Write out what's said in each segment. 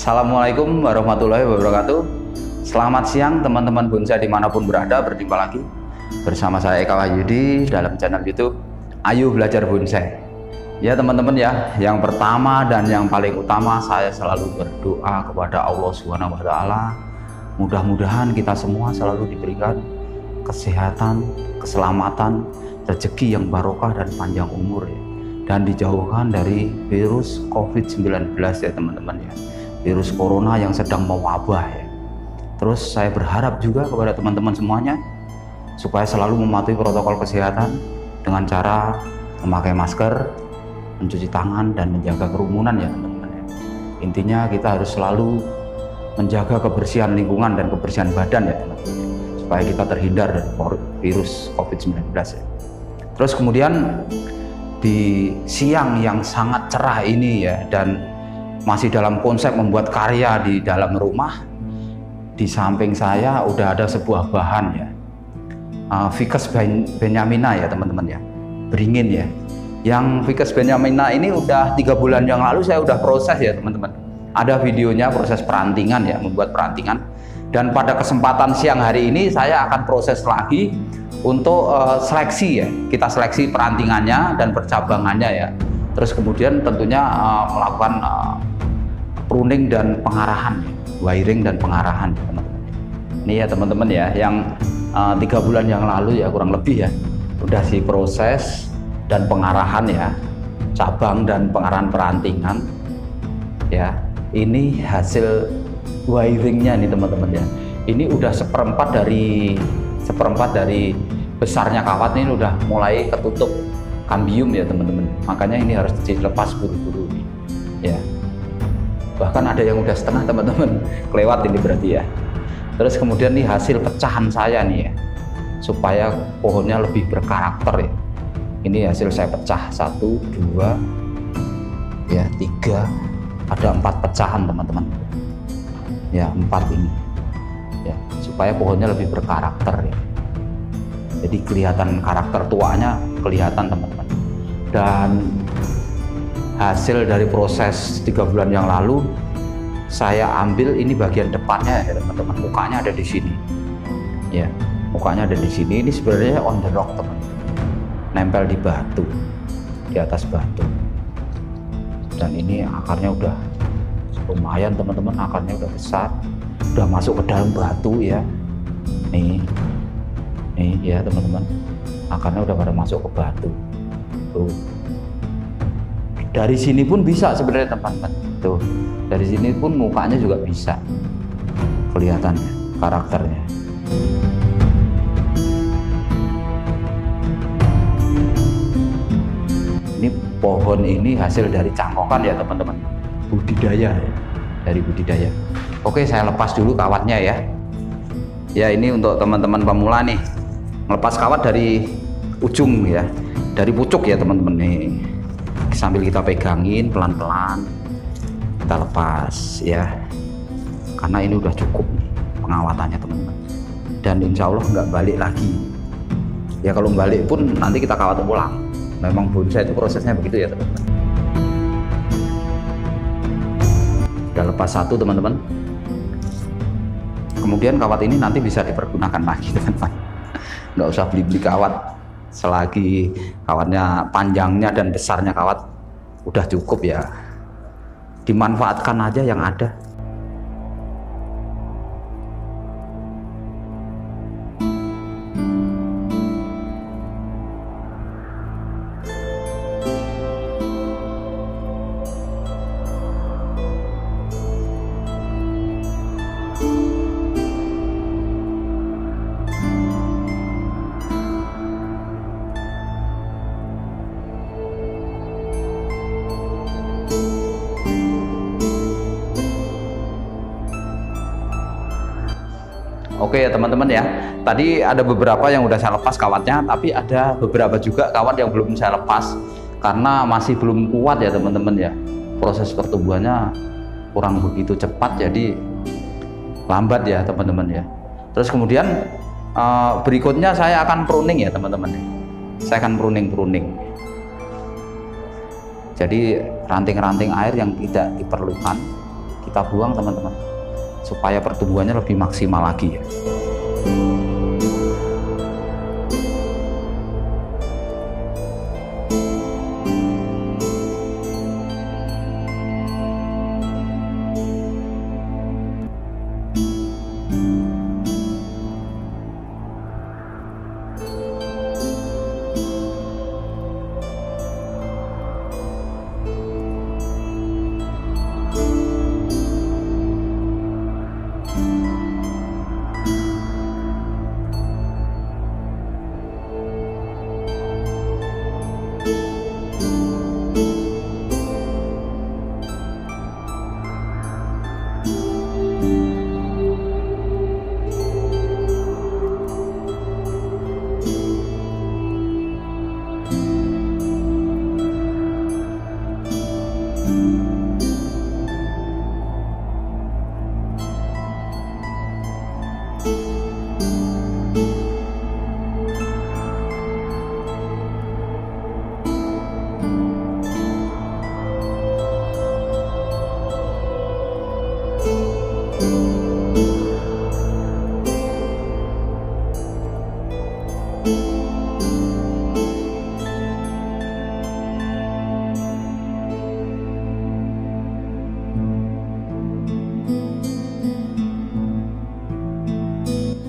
Assalamualaikum warahmatullahi wabarakatuh. Selamat siang teman-teman bonsai dimanapun berada, berjumpa lagi bersama saya Eka Wahyudi dalam channel YouTube Ayo Belajar Bonsai. Ya teman-teman ya, yang pertama dan yang paling utama saya selalu berdoa kepada Allah Subhanahu wa Ta'ala. Mudah-mudahan kita semua selalu diberikan kesehatan, keselamatan, rezeki yang barokah dan panjang umur ya, dan dijauhkan dari virus COVID-19 ya teman-teman ya, virus corona yang sedang mewabah ya. Terus saya berharap juga kepada teman-teman semuanya supaya selalu mematuhi protokol kesehatan dengan cara memakai masker, mencuci tangan, dan menjaga kerumunan ya teman-teman ya. Intinya kita harus selalu menjaga kebersihan lingkungan dan kebersihan badan ya teman-teman, supaya kita terhindar dari virus COVID-19 ya. Terus kemudian di siang yang sangat cerah ini ya, dan masih dalam konsep membuat karya di dalam rumah, di samping saya udah ada sebuah bahan ya, Ficus benyamina ya teman-teman ya, beringin ya. Yang Ficus benyamina ini udah 3 bulan yang lalu saya udah proses ya teman-teman. Ada videonya proses perantingan ya, membuat perantingan. Dan pada kesempatan siang hari ini saya akan proses lagi untuk seleksi ya. Kita seleksi perantingannya dan percabangannya ya. Terus kemudian tentunya melakukan pruning dan pengarahan, wiring dan pengarahan ya, teman-teman. Ini ya teman-teman ya, yang 3 bulan yang lalu ya kurang lebih ya, udah si proses dan pengarahan ya, cabang dan pengarahan perantingan ya. Ini hasil wiringnya nih teman-teman ya. Ini udah seperempat dari besarnya kawat, ini udah mulai ketutup kambium ya teman-teman. Makanya ini harus dilepas buru-buru nih ya. Bahkan ada yang udah setengah teman-teman, kelewat ini berarti ya. Terus kemudian nih hasil pecahan saya nih ya, supaya pohonnya lebih berkarakter ya. Ini hasil saya pecah 1, 2 ya, 3, ada 4 pecahan teman-teman ya, 4 ini ya, supaya pohonnya lebih berkarakter ya. Jadi kelihatan karakter tuanya, kelihatan teman-teman. Dan hasil dari proses 3 bulan yang lalu saya ambil ini bagian depannya ya teman-teman, mukanya ada di sini ya, mukanya ada di sini. Ini sebenarnya on the rock teman-teman, nempel di batu, di atas batu. Dan ini akarnya udah lumayan teman-teman, akarnya udah besar, udah masuk ke dalam batu ya. Nih ya teman-teman, akarnya udah pada masuk ke batu tuh. Dari sini pun bisa sebenarnya teman-teman tuh, dari sini pun mukanya juga bisa kelihatan ya, karakternya. Ini pohon ini hasil dari cangkokan ya teman-teman, budidaya ya, dari budidaya. Oke, saya lepas dulu kawatnya ya. Ya ini untuk teman-teman pemula nih, melepas kawat dari ujung ya, dari pucuk ya teman-teman nih. Sambil kita pegangin pelan-pelan, kita lepas ya, karena ini udah cukup nih pengawatannya teman-teman. Dan insya Allah nggak balik lagi ya, kalau balik pun nanti kita kawat ulang. Memang bonsai itu prosesnya begitu ya teman-teman. Udah lepas 1 teman-teman, kemudian kawat ini nanti bisa dipergunakan lagi teman-teman. Nggak usah beli-beli kawat, selagi kawatnya, panjangnya dan besarnya kawat udah cukup ya, dimanfaatkan aja yang ada. Oke ya teman-teman ya, tadi ada beberapa yang udah saya lepas kawatnya, tapi ada beberapa juga kawat yang belum saya lepas karena masih belum kuat ya teman-teman ya. Proses pertumbuhannya kurang begitu cepat, jadi lambat ya teman-teman ya. Terus kemudian berikutnya saya akan pruning ya teman-teman ya. Saya akan pruning. Jadi ranting-ranting air yang tidak diperlukan kita kita buang teman-teman, supaya pertumbuhannya lebih maksimal lagi ya.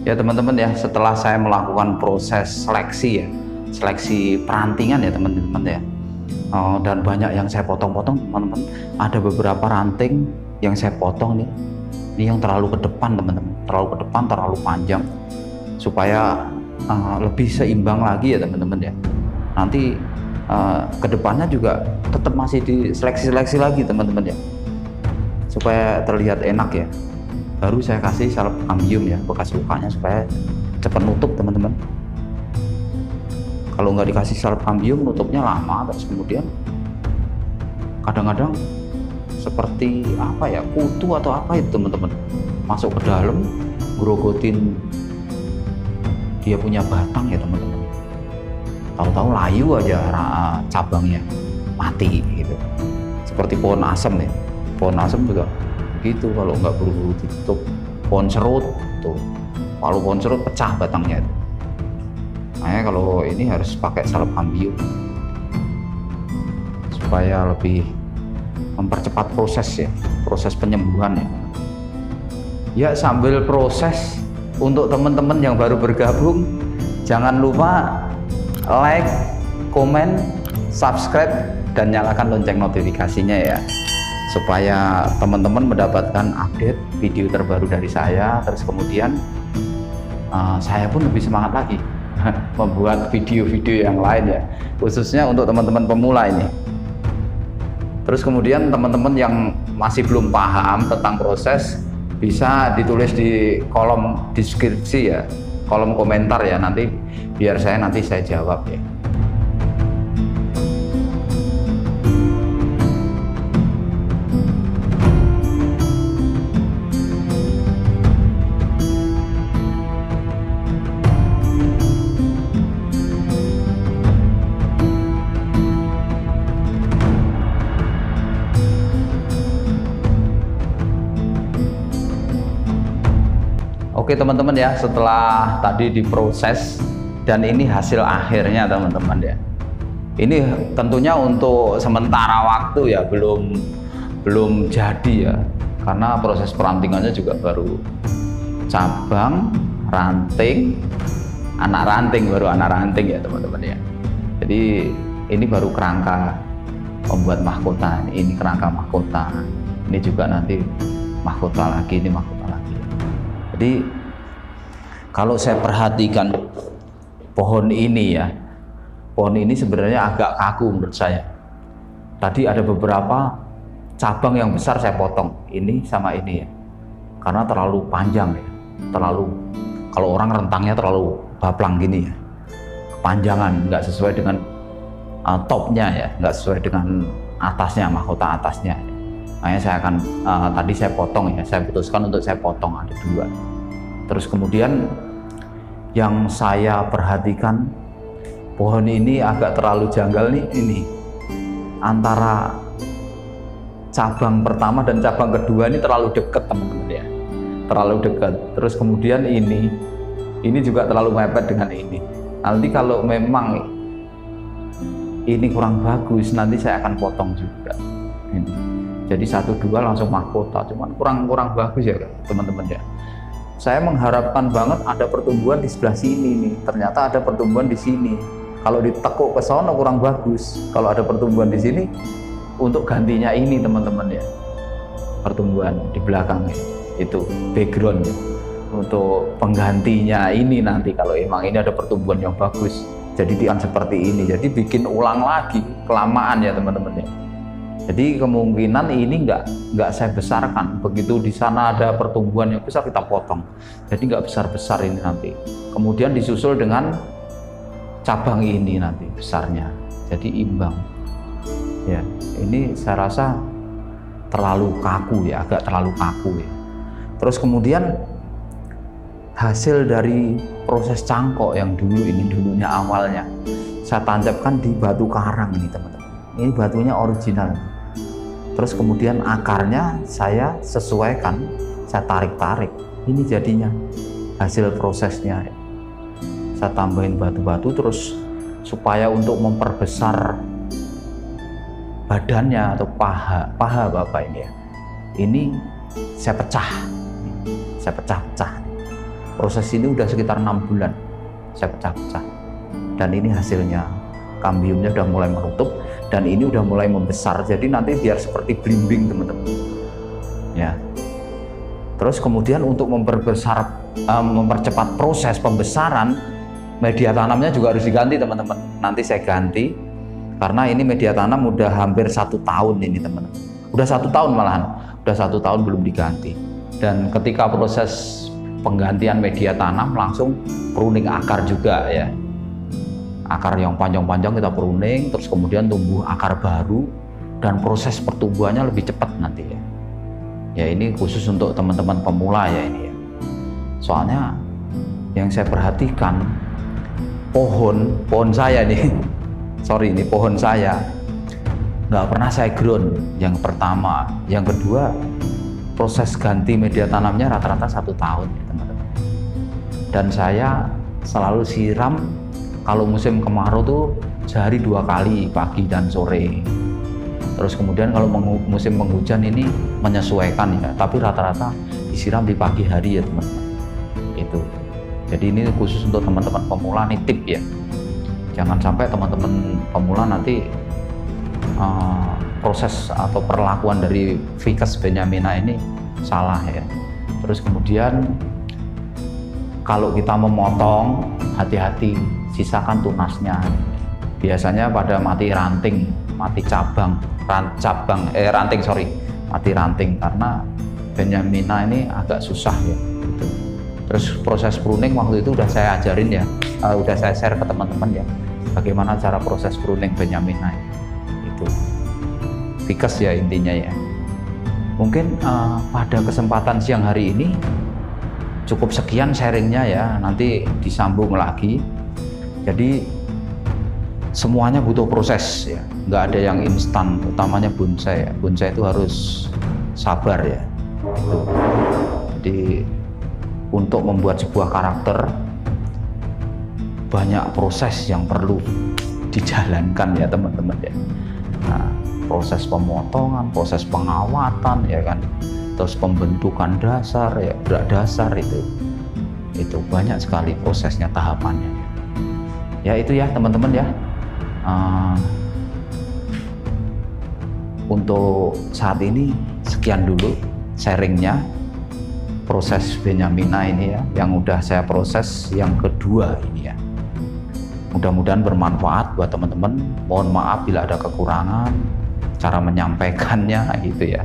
Ya teman-teman ya, setelah saya melakukan proses seleksi ya, seleksi perantingan ya teman-teman ya, dan banyak yang saya potong-potong teman-teman. Ada beberapa ranting yang saya potong nih, ini yang terlalu ke depan teman-teman, terlalu ke depan, terlalu panjang, supaya lebih seimbang lagi ya teman-teman ya. Nanti ke depannya juga tetap masih diseleksi-seleksi lagi teman-teman ya, supaya terlihat enak ya. Baru saya kasih salep ambium ya, bekas lukanya, supaya cepat nutup teman-teman. Kalau nggak dikasih salep ambium, nutupnya lama, terus kemudian kadang-kadang seperti apa ya, kutu atau apa itu teman-teman, masuk ke dalam, grogotin dia punya batang ya teman-teman. Tahu-tahu layu aja cabangnya, mati gitu. Seperti pohon asem ya, pohon asem juga begitu, kalau nggak buru-buru ditutup. Pohon serut tuh, kalau pohon serut pecah batangnya itu. Makanya kalau ini harus pakai salep ambium supaya lebih mempercepat proses ya, proses penyembuhan ya. Ya sambil proses, untuk teman-teman yang baru bergabung, jangan lupa like, komen, subscribe, dan nyalakan lonceng notifikasinya ya, supaya teman-teman mendapatkan update video terbaru dari saya. Terus kemudian saya pun lebih semangat lagi membuat video-video yang lain ya, khususnya untuk teman-teman pemula ini. Terus kemudian teman-teman yang masih belum paham tentang proses, bisa ditulis di kolom deskripsi ya, kolom komentar ya, nanti biar saya jawab ya. Oke teman-teman ya, setelah tadi diproses dan ini hasil akhirnya teman-teman ya. Ini tentunya untuk sementara waktu ya, belum jadi ya, karena proses perantingannya juga baru cabang, ranting, anak ranting, baru anak ranting ya teman-teman ya. Jadi ini baru kerangka membuat mahkota, ini kerangka mahkota, ini juga nanti mahkota lagi, ini mahkota lagi. Jadi kalau saya perhatikan pohon ini ya, pohon ini sebenarnya agak kaku menurut saya. Tadi ada beberapa cabang yang besar saya potong, ini sama ini ya, karena terlalu panjang ya, terlalu, kalau orang rentangnya terlalu baplang gini ya, kepanjangan, nggak sesuai dengan topnya ya, nggak sesuai dengan atasnya, mahkota atasnya. Makanya saya akan tadi saya potong ya, saya putuskan untuk saya potong, ada 2. Terus kemudian yang saya perhatikan, pohon ini agak terlalu janggal nih, ini antara cabang pertama dan cabang kedua ini terlalu dekat teman-teman ya, terlalu dekat. Terus kemudian ini juga terlalu mepet dengan ini. Nanti kalau memang ini kurang bagus, nanti saya akan potong juga ini. Jadi 1, 2 langsung mahkota, cuman kurang bagus ya teman-teman ya. Saya mengharapkan banget ada pertumbuhan di sebelah sini nih, ternyata ada pertumbuhan di sini. Kalau ditekuk ke sana kurang bagus. Kalau ada pertumbuhan di sini, untuk gantinya ini teman-teman ya, pertumbuhan di belakangnya itu background ya. Untuk penggantinya ini nanti kalau emang ini ada pertumbuhan yang bagus, jadi tian seperti ini. Jadi bikin ulang lagi, kelamaan ya teman-teman ya. Jadi kemungkinan ini nggak saya besarkan. Begitu di sana ada pertumbuhan yang besar, kita potong. Jadi nggak besar-besar ini nanti. Kemudian disusul dengan cabang ini nanti besarnya. Jadi imbang. Ya, ini saya rasa terlalu kaku ya, agak terlalu kaku ya. Terus kemudian hasil dari proses cangkok yang dulunya awalnya saya tancapkan di batu karang ini teman-teman. Ini batunya original. Terus kemudian akarnya saya sesuaikan, saya tarik-tarik. Ini jadinya hasil prosesnya. Saya tambahin batu-batu terus supaya untuk memperbesar badannya atau paha Bapak ini ya. Ini saya pecah-pecah. Proses ini udah sekitar 6 bulan saya pecah-pecah. Dan ini hasilnya. Kambiumnya udah mulai menutup dan ini udah mulai membesar, jadi nanti biar seperti belimbing teman-teman ya. Terus kemudian untuk mempercepat proses pembesaran, media tanamnya juga harus diganti teman-teman. Nanti saya ganti karena ini media tanam udah hampir 1 tahun ini teman-teman, udah 1 tahun malahan, udah 1 tahun belum diganti. Dan ketika proses penggantian media tanam langsung pruning akar juga ya. Akar yang panjang-panjang kita pruning, terus kemudian tumbuh akar baru dan proses pertumbuhannya lebih cepat nanti ya. Ya ini khusus untuk teman-teman pemula ya ini ya. Soalnya yang saya perhatikan pohon saya nih, sorry ini pohon saya nggak pernah saya ground. Yang pertama, yang kedua proses ganti media tanamnya rata-rata 1 tahun ya teman-teman. Dan saya selalu siram. Kalau musim kemarau tuh sehari 2 kali, pagi dan sore. Terus kemudian kalau musim penghujan ini menyesuaikan ya, tapi rata-rata disiram di pagi hari ya teman-teman. Itu. Jadi ini khusus untuk teman-teman pemula, nih tip ya. Jangan sampai teman-teman pemula nanti proses atau perlakuan dari Ficus benyamina ini salah ya. Terus kemudian kalau kita memotong, hati-hati, sisakan tunasnya. Biasanya pada mati ranting, mati mati ranting karena benyamina ini agak susah ya. Gitu. Terus proses pruning waktu itu udah saya ajarin ya, udah saya share ke teman-teman ya, bagaimana cara proses pruning benyamina itu. Ficus ya intinya ya. Mungkin pada kesempatan siang hari ini cukup sekian sharingnya ya, nanti disambung lagi. Jadi semuanya butuh proses ya, nggak ada yang instan, utamanya bonsai ya. Bonsai itu harus sabar ya. Jadi untuk membuat sebuah karakter banyak proses yang perlu dijalankan ya teman-teman ya. Nah, proses pemotongan, proses pengawatan ya kan, terus pembentukan dasar ya, berak dasar itu banyak sekali prosesnya, tahapannya. Ya itu ya teman-teman ya. Untuk saat ini sekian dulu sharingnya proses benyamina ini ya, yang udah saya proses yang kedua ini ya. Mudah-mudahan bermanfaat buat teman-teman. Mohon maaf bila ada kekurangan cara menyampaikannya gitu ya.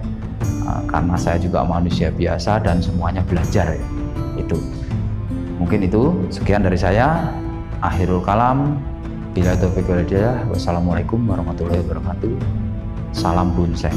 Karena saya juga manusia biasa dan semuanya belajar ya. Itu. Mungkin itu sekian dari saya. Akhirul kalam. Bila taufiq wal hidayah. Wassalamualaikum warahmatullahi wabarakatuh. Salam bonsai.